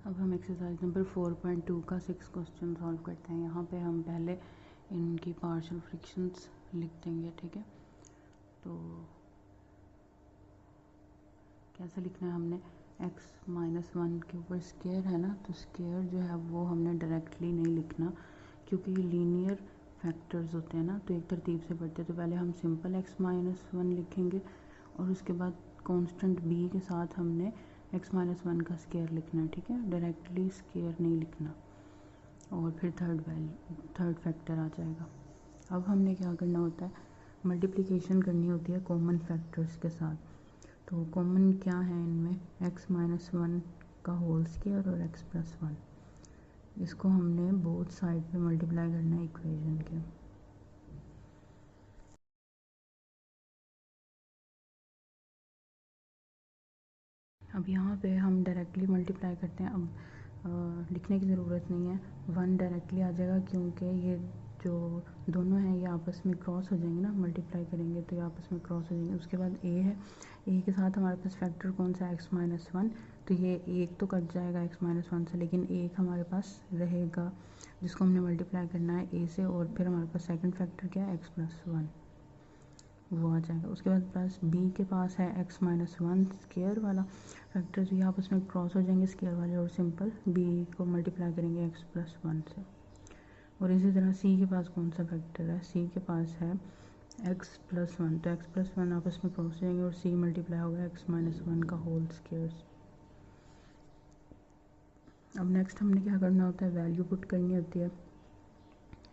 अब हम exercise number 4.2 का 6 क्वेश्चन सॉल्व करते हैं। यहाँ पे हम पहले इनकी पार्शियल फ्रैक्शंस लिख देंगे, ठीक है। तो कैसे लिखना है, हमने x-1 के ऊपर स्क्वायर है ना, तो स्क्वायर जो है वो हमने डायरेक्टली नहीं लिखना, क्योंकि ये लीनियर फैक्टर्स होते हैं ना, तो एक तरतीब से बढ़ते हैं। तो पहले हम सिंपल x-1 लिखेंगे और उसके बाद कांस्टेंट b के साथ हमने x-1 का स्क्वायर लिखना है, ठीक है। डायरेक्टली स्क्वायर नहीं लिखना, और फिर थर्ड फैक्टर आ जाएगा। अब हमने क्या करना होता है, मल्टीप्लिकेशन करनी होती है कॉमन फैक्टर्स के साथ। तो कॉमन क्या है इनमें, x-1 का होल स्क्वायर और x+1। इसको हमने बोथ साइड पे मल्टीप्लाई करना है इक्वेशन के। अब यहाँ पे हम डायरेक्टली मल्टीप्लाई करते हैं। अब लिखने की ज़रूरत नहीं है, 1 डायरेक्टली आ जाएगा, क्योंकि ये जो दोनों हैं ये आपस में क्रॉस हो जाएंगे ना, मल्टीप्लाई करेंगे तो ये आपस में क्रॉस हो जाएंगे। उसके बाद a है, a के साथ हमारे पास फैक्टर कौन सा है, x-1, तो ये एक तो कट जाएगा x-1 से, लेकिन एक हमारे पास रहेगा जिसको हमने मल्टीप्लाई करना है a से, और फिर हमारे पास सेकंड फैक्टर क्या है, x+1, वो आ जाएगा। उसके बाद प्लस b के पास है x-1 स्क्वायर वाला फैक्टर, तो ये आपस में क्रॉस हो जाएंगे स्क्वायर वाले, और सिंपल b को मल्टीप्लाई करेंगे x+1 से। और इसी तरह c के पास कौन सा फैक्टर है, c के पास है x+1, तो x+1 आपस में क्रॉस हो जाएंगे और c मल्टीप्लाई होगा x-1 का होल स्क्वायर। अब नेक्स्ट हमने क्या करना होता है, वैल्यू पुट करनी होती है।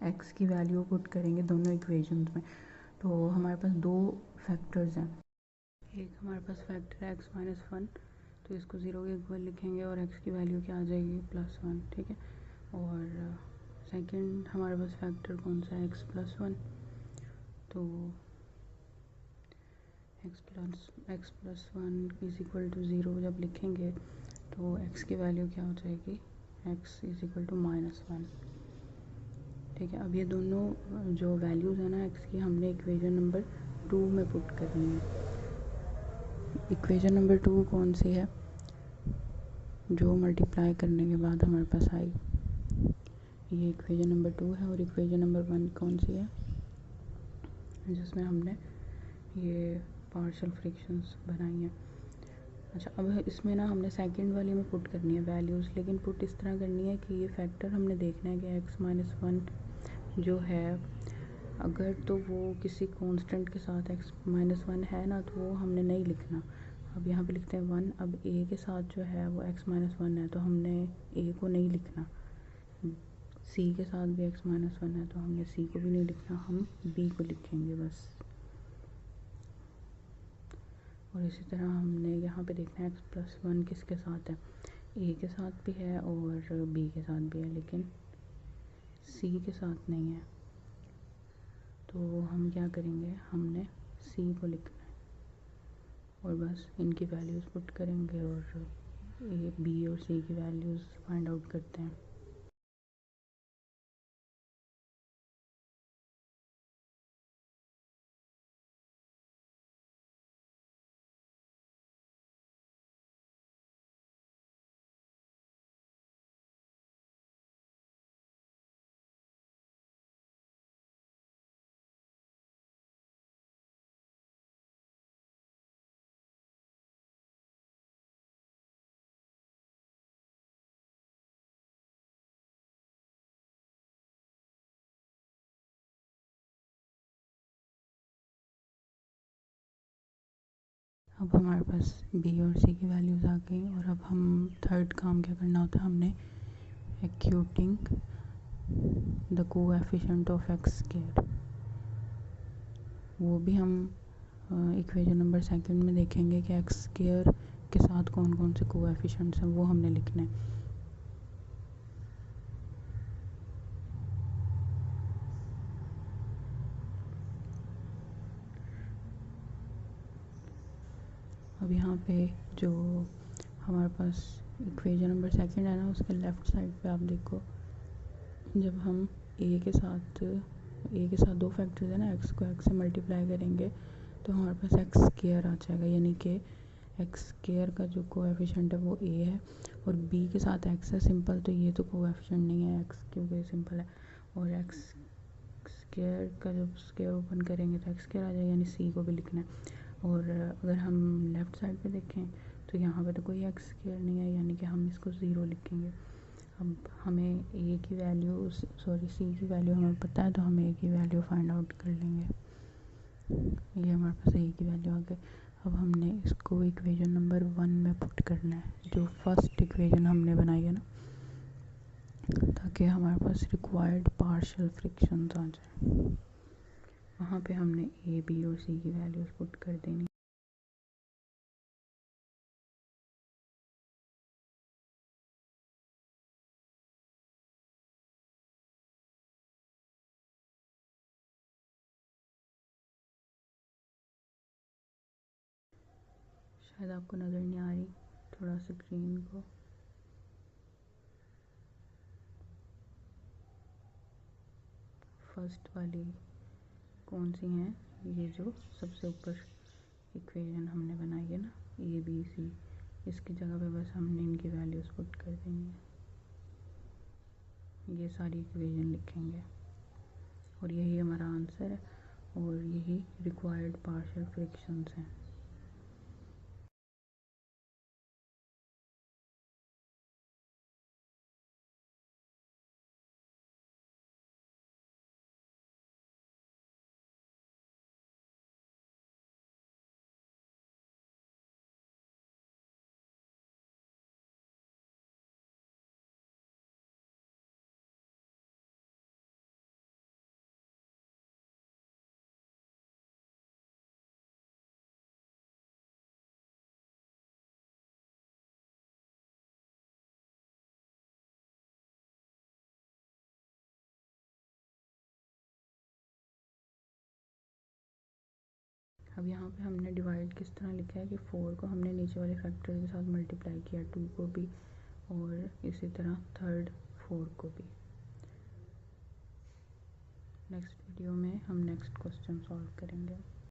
x की वैल्यू पुट करेंगे दोनों इक्वेशंस में। तो हमारे पास दो फैक्टर्स हैं, एक हमारे पास फैक्टर है x-1, तो इसको 0 के इक्वल लिखेंगे और x की वैल्यू क्या आ जाएगी, +1, ठीक है। और सेकंड हमारे पास फैक्टर कौन सा है, x+1, तो x+1 इज इक्वल टू 0 जब लिखेंगे तो x की वैल्यू क्या हो जाएगी, x इज इक्वल टू -1, ठीक है। अब ये दोनों जो वैल्यूज़ है ना x की, हमने इक्वेशन नंबर 2 में पुट करनी है। इक्वेशन नंबर 2 कौन सी है, जो मल्टीप्लाई करने के बाद हमारे पास आई, ये इक्वेशन नंबर 2 है। और इक्वेशन नंबर 1 कौन सी है, जिसमें हमने ये पार्शियल फ्रैक्शंस बनाई हैं। अच्छा, अब इसमें ना हमने सेकंड वाले में पुट करनी है वैल्यूज़, लेकिन पुट इस तरह करनी है कि ये फैक्टर हमने देखना है कि x-1 जो है, अगर तो वो किसी कांस्टेंट के साथ x-1 है ना, तो वो हमने नहीं लिखना। अब यहाँ पे लिखते हैं 1। अब a के साथ जो है वो x-1 है, तो हमने a को नहीं लिखना। c के साथ भी x-1 है, तो हमने c को भी नहीं लिखना, हम b को लिखेंगे बस। और इसी तरह हमने यहाँ पे देखना है x+1 किसके साथ है, a के साथ भी है और b के साथ भी है, लेकिन c के साथ नहीं है। तो हम क्या करेंगे, हमने c को लिखना है और बस इनकी वैल्यूज़ पुट करेंगे और a, b और c की वैल्यूज़ फाइंड आउट करते हैं। अब हमारे पास b और c की वैल्यूज़ आ गई, और अब हम थर्ड काम क्या करना होता है, हमने equating the coefficient of x square, वो भी हम इक्वेशन नंबर सेकंड में देखेंगे कि x स्क्वायर के साथ कौन कौन से कोएफिशिएंट्स हैं, वो हमने लिखना है। अब यहाँ पे जो हमारे पास इक्वेशन नंबर सेकंड है ना, उसके लेफ़्ट साइड पे आप देखो, जब हम a के साथ दो फैक्टर्स है ना, x को x से मल्टीप्लाई करेंगे तो हमारे पास x स्क्वायर आ जाएगा, यानी कि एक्स स्क्वायर का जो कोएफिशिएंट है वो ए है और बी के साथ एक्स है सिंपल, तो ये तो कोएफिशिएंट नहीं है एक्स क्योंकि सिंपल है। और एक्स स्क्वायर का जब स्क्वायर ओपन करेंगे तो एक्स स्क्वायर आ जाएगा, यानी सी को भी लिखना है। और अगर हम लेफ़्ट साइड पे देखें तो यहाँ पे तो कोई एक्स स्क्वायर नहीं है, यानी कि हम इसको ज़ीरो लिखेंगे। अब हमें ए की वैल्यू सी की वैल्यू हमें पता है, तो हम ए की वैल्यू फाइंड आउट कर लेंगे। ये हमारे पास ए की वैल्यू आ गई। अब हमने इसको इक्वेशन नंबर 1 में पुट करना है, जो फर्स्ट इक्वेशन हमने बनाई है ना, ताकि हमारे पास रिक्वायर्ड पार्शियल फ्रिक्शंस आ जाए। वहाँ पे हमने ए बी और सी की वैल्यूज़ पुट कर देनी। शायद आपको नज़र नहीं आ रही थोड़ा स्क्रीन को। फर्स्ट वाली कौन सी हैं, ये जो सबसे ऊपर इक्वेशन हमने बनाई है ना ए बी सी, इसकी जगह पे बस हमने इनकी वैल्यूज़ पुट कर देंगे। ये सारी इक्वेशन लिखेंगे और यही हमारा आंसर है और यही रिक्वायर्ड पार्शियल फ्रिक्शंस हैं। अब यहाँ पे हमने डिवाइड किस तरह लिखा है कि 4 को हमने नीचे वाले फैक्टर के साथ मल्टीप्लाई किया, 2 को भी और इसी तरह थर्ड 4 को भी। नेक्स्ट वीडियो में हम नेक्स्ट क्वेश्चन सॉल्व करेंगे।